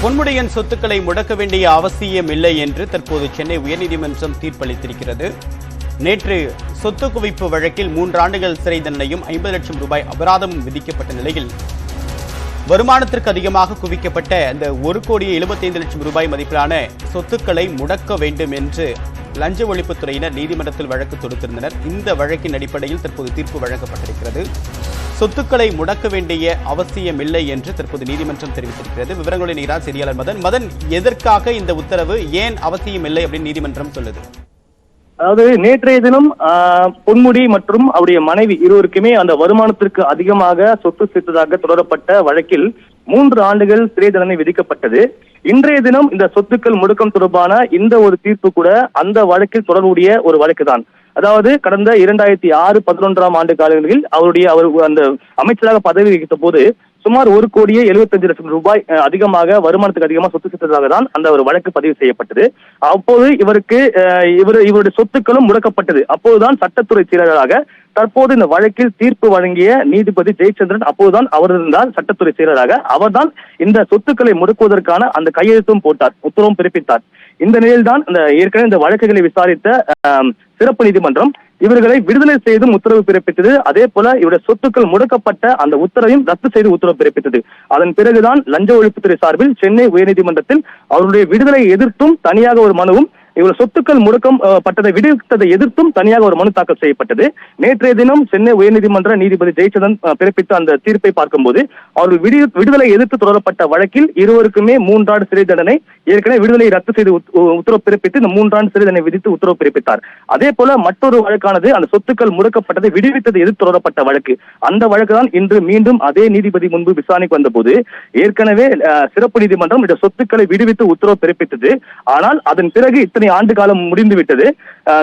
பொன்முடியின் சொத்துக்களை முடக்க வேண்டிய அவசியம் இல்லை என்று தற்போது சென்னை உயர்நீதிமன்றம் தீர்ப்பளித்திருக்கிறது. நேற்று சொத்து குவிப்பு வழக்கில் 3 ஆண்டுகள் சிறை தண்டனையும் 50 லட்சம் ரூபாய் அபராதமும் விதிக்கப்பட்ட நிலையில் வருமானத்திற்கு அதிகமாக குவிக்கப்பட்ட அந்த 1,75 லட்சம் ரூபாய் மதிப்பிலான சொத்துக்களை முடக்க வேண்டும் என்று லஞ்ச ஒழிப்புத்துறையினர் நீதிமன்றத்தில் வழக்கு தொடுத்திருந்தனர். இந்த வழக்கின் அடிப்படையில் தற்போது தீர்ப்பு வழங்கப்பட்டிருக்கிறது. சொத்துக்களை முடக்க வேண்டிய அவசியம் இல்லை என்று தற்போது நீதிமன்றம் தெரிவித்திருக்கிறது. விவரங்களுடைய நீரார் செய்தியாளர் மதன், எதற்காக இந்த உத்தரவு, ஏன் அவசியம் இல்லை அப்படின்னு நீதிமன்றம் சொல்லுது? அதாவது நேற்றைய தினம் பொன்முடி மற்றும் அவருடைய மனைவி இருவருக்குமே அந்த வருமானத்திற்கு அதிகமாக சொத்து சேர்த்ததாக தொடரப்பட்ட வழக்கில் 3 ஆண்டுகள் சிறை தண்டனை விதிக்கப்பட்டது. இன்றைய தினம் இந்த சொத்துக்கள் முடக்கம் தொடர்பான இந்த ஒரு தீர்ப்பு கூட அந்த வழக்கில் தொடர்புடைய ஒரு வழக்கு தான். அதாவது கடந்த 2006-11 ஆண்டு காலங்களில் அவர் அந்த அமைச்சராக பதவி வகித்த போது சுமார் 1,75 லட்சம் ரூபாய் அதிகமாக வருமானத்துக்கு அதிகமாக சொத்து சேர்த்ததாக தான் அந்த ஒரு வழக்கு பதிவு செய்யப்பட்டது. அப்போது இவருடைய சொத்துக்களும் முடக்கப்பட்டது. அப்போதுதான் சட்டத்துறை செயலராக தற்போது இந்த வழக்கில் தீர்ப்பு வழங்கிய நீதிபதி ஜெயச்சந்திரன் அப்போதுதான் அவர் இருந்தார் சட்டத்துறை செயலராக. அவர்தான் இந்த சொத்துக்களை முடக்குவதற்கான அந்த கையெழுத்தும் போட்டார், உத்தரவும் பிறப்பித்தார். இந்த நிலையில்தான் ஏற்கனவே இந்த வழக்குகளை விசாரித்த சிறப்பு நீதிமன்றம் இவர்களை விடுதலை செய்தும் உத்தரவு பிறப்பித்தது. அதே போல இவருடைய சொத்துக்கள் முடக்கப்பட்ட அந்த உத்தரவையும் ரத்து செய்து உத்தரவு பிறப்பித்தது. அதன் பிறகுதான் லஞ்ச ஒழிப்புத்துறை சார்பில் சென்னை உயர்நீதிமன்றத்தில் அவருடைய விடுதலையை எதிர்த்தும் தனியாக ஒரு மனுவும், இவர் சொத்துக்கள் முடக்கம் பட்டதை விடுவித்ததை எதிர்த்தும் தனியாக ஒரு மனு தாக்கல் செய்யப்பட்டது. நேற்றைய தினம் சென்னை உயர்நீதிமன்ற நீதிபதி ஜெயச்சந்திரன் பிறப்பித்த அந்த தீர்ப்பை பார்க்கும்போது அவர்கள் விடுதலை எதிர்த்து தொடரப்பட்ட வழக்கில் இருவருக்குமே 3 ஆண்டு சிறை தண்டனை, ஏற்கனவே விடுதலை ரத்து செய்து உத்தரவு பிறப்பித்து இந்த 3 ஆண்டு சிறை தண்டனை விதித்து உத்தரவு பிறப்பித்தார். அதே போல மற்றொரு வழக்கானது அந்த சொத்துக்கள் முடக்கப்பட்டதை விடுவித்ததை எதிர்த்து தொடரப்பட்ட வழக்கு. அந்த வழக்கு தான் இன்று மீண்டும் அதே நீதிபதி முன்பு விசாரணைக்கு வந்தபோது ஏற்கனவே சிறப்பு நீதிமன்றம் இந்த சொத்துக்களை விடுவித்து உத்தரவு பிறப்பித்தது. ஆனால் அதன் பிறகு இத்தனை ஆண்டு காலம் முடிந்துவிட்டது.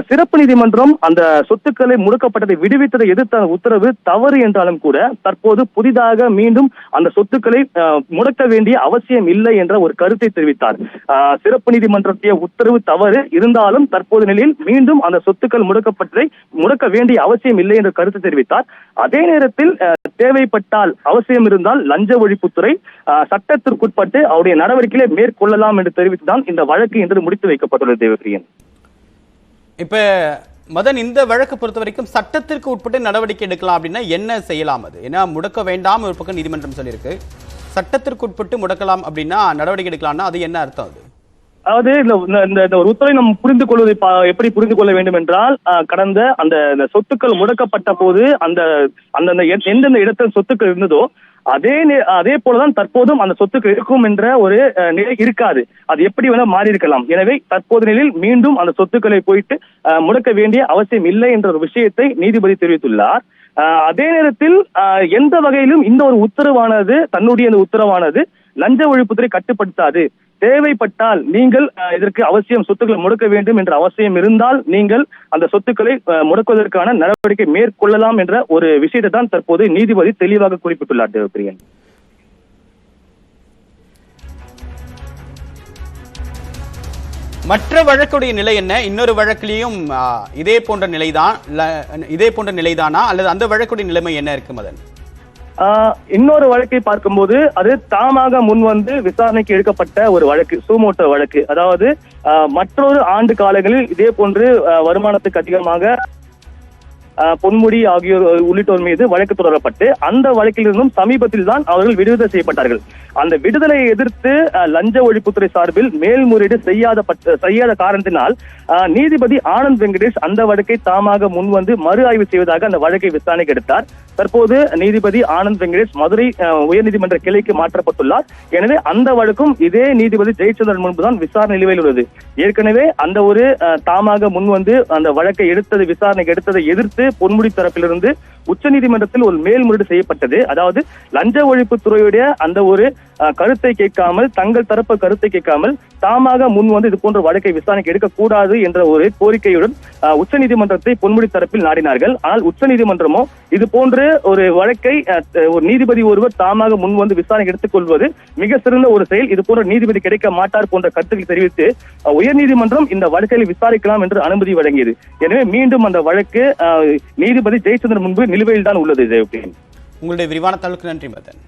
சிறப்பு நீதிமன்றம் அந்த சொத்துக்களை முடக்கப்பட்டதை விடுவித்ததை எதிர்த்த உத்தரவு தவறு என்றாலும் கூட தற்போது புதிதாக மீண்டும் அந்த சொத்துக்களை முடக்க வேண்டிய அவசியம் இல்லை என்ற ஒரு கருத்தை தெரிவித்தார். சிறப்பு நீதிமன்றத்திய உத்தரவு தவறு இருந்தாலும் தற்போது நிலையில் மீண்டும் அந்த சொத்துக்கள் முடக்கப்பட்டதை முடக்க வேண்டிய அவசியம் இல்லை என்ற கருத்தை தெரிவித்தார். அதே நேரத்தில் தேவைப்பட்டால் அவசியம் இருந்தால் லஞ்ச ஒழிப்புத்துறை சட்டத்திற்குட்பட்டு அவருடைய நடவடிக்கைகளை மேற்கொள்ளலாம் என்று தெரிவித்துதான் இந்த வழக்கு இன்று முடித்து வைக்கப்பட்டுள்ளது. தேவப்பிரியன், இப்ப மதன், இந்த வழக்கு பொறுத்த வரைக்கும் சட்டத்திற்கு உட்பட்டு நடவடிக்கை எடுக்கலாம் அப்படின்னா என்ன செய்யலாம்? அது ஏன்னா முடக்க வேண்டாம் ஒரு பக்கம் நீதிமன்றம் சொல்லியிருக்கு, சட்டத்திற்கு உட்பட்டு முடக்கலாம் அப்படின்னா நடவடிக்கை எடுக்கலாம்னா அது என்ன அர்த்தம்? அது அதாவது இந்த ஒரு உத்தரவை நம்ம புரிந்து கொள்வதை எப்படி புரிந்து கொள்ள வேண்டும் என்றால், கடந்த அந்த சொத்துக்கள் முடக்கப்பட்ட போது அந்த எந்தெந்த இடத்தில் சொத்துக்கள் இருந்ததோ அதே போலதான் தற்போதும் அந்த சொத்துக்கள் இருக்கும் என்ற ஒரு நிலை இருக்காது. அது எப்படி வேணா மாறி இருக்கலாம். எனவே தற்போது நிலையில் மீண்டும் அந்த சொத்துக்களை போயிட்டு முடக்க வேண்டிய அவசியம் இல்லை என்ற ஒரு விஷயத்தை நீதிபதி தெரிவித்துள்ளார். அதே நேரத்தில் எந்த வகையிலும் இந்த ஒரு உத்தரவானது தன்னுடைய உத்தரவானது லஞ்ச ஒழிப்புத்துறை கட்டுப்படுத்தாது. தேவைப்பட்டால் நீங்கள் இதற்கு அவசியம் சொத்துக்களை முடக்க வேண்டும் என்ற அவசியம் இருந்தால் நீங்கள் அந்த சொத்துக்களை முடக்குவதற்கான நடவடிக்கை மேற்கொள்ளலாம் என்ற ஒரு விஷயத்தை தான் தற்போது நீதிபதி தெளிவாக குறிப்பிட்டுள்ளார். தேவப்பிரியன், மற்ற வழக்குடைய நிலை என்ன? இன்னொரு வழக்கிலையும் இதே போன்ற நிலைதானா அல்லது அந்த வழக்குடைய நிலைமை என்ன இருக்கு மதன்? இன்னொரு வழக்கை பார்க்கும்போது அது தாமாக முன் வந்து விசாரணைக்கு எடுக்கப்பட்ட ஒரு வழக்கு, சூமோட்டோ வழக்கு. அதாவது மற்றொரு ஆண்டு காலங்களில் இதே போன்று வருமானத்துக்கு அதிகமாக பொன்முடி ஆகியோர் உள்ளிட்டோர் மீது வழக்கு தொடரப்பட்டு அந்த வழக்கிலிருந்தும் சமீபத்தில் தான் அவர்கள் விடுதலை செய்யப்பட்டார்கள். அந்த விடுதலையை எதிர்த்து லஞ்ச ஒழிப்புத்துறை சார்பில் மேல்முறையீடு செய்யாத காரணத்தினால் நீதிபதி ஆனந்த் வெங்கடேஷ் அந்த வழக்கை தாமாக முன்வந்து மறு ஆய்வு செய்வதாக அந்த வழக்கை விசாரணைக்கு எடுத்தார். தற்போது நீதிபதி ஆனந்த் வெங்கடேஷ் மதுரை உயர்நீதிமன்ற கிளைக்கு மாற்றப்பட்டுள்ளார். எனவே அந்த வழக்கும் இதே நீதிபதி ஜெயச்சந்திரன் முன்புதான் விசாரணை நிலுவையில் உள்ளது. ஏற்கனவே அந்த ஒரு தாமாக முன்வந்து அந்த வழக்கை விசாரணைக்கு எடுத்ததை எதிர்த்து பொன்முடி தரப்பிலிருந்து உச்ச நீதிமன்றத்தில் ஒரு மேல்முறையீடு செய்யப்பட்டது. அதாவது லஞ்ச ஒழிப்புத்துறையுடைய அந்த ஒரு கருத்தை கேட்காமல், தங்கள் தரப்பு கருத்தை கேட்காமல் தாமாக முன் வந்து இது போன்ற வழக்கை விசாரணைக்கு எடுக்கக்கூடாது என்ற ஒரு கோரிக்கையுடன் உச்ச நீதிமன்றத்தை பொன்முடி தரப்பில் நாடினார்கள். ஆனால் உச்ச நீதிமன்றமோ இது போன்ற ஒரு வழக்கை ஒரு நீதிபதி ஒருவர் தாமாக முன் வந்து விசாரணை எடுத்துக் கொள்வது மிக சிறந்த ஒரு செயல், இது போன்ற நீதிபதி கிடைக்க மாட்டார் போன்ற கருத்துக்களை தெரிவித்து உயர்நீதிமன்றம் இந்த வழக்கை விசாரிக்கலாம் என்று அனுமதி வழங்கியது. எனவே மீண்டும் அந்த வழக்கு நீதிபதி ஜெயச்சந்திரன் முன்பு நிலுவையில் தான் உள்ளது. உங்களுடைய விரிவான தகவலுக்கு நன்றி மதன்.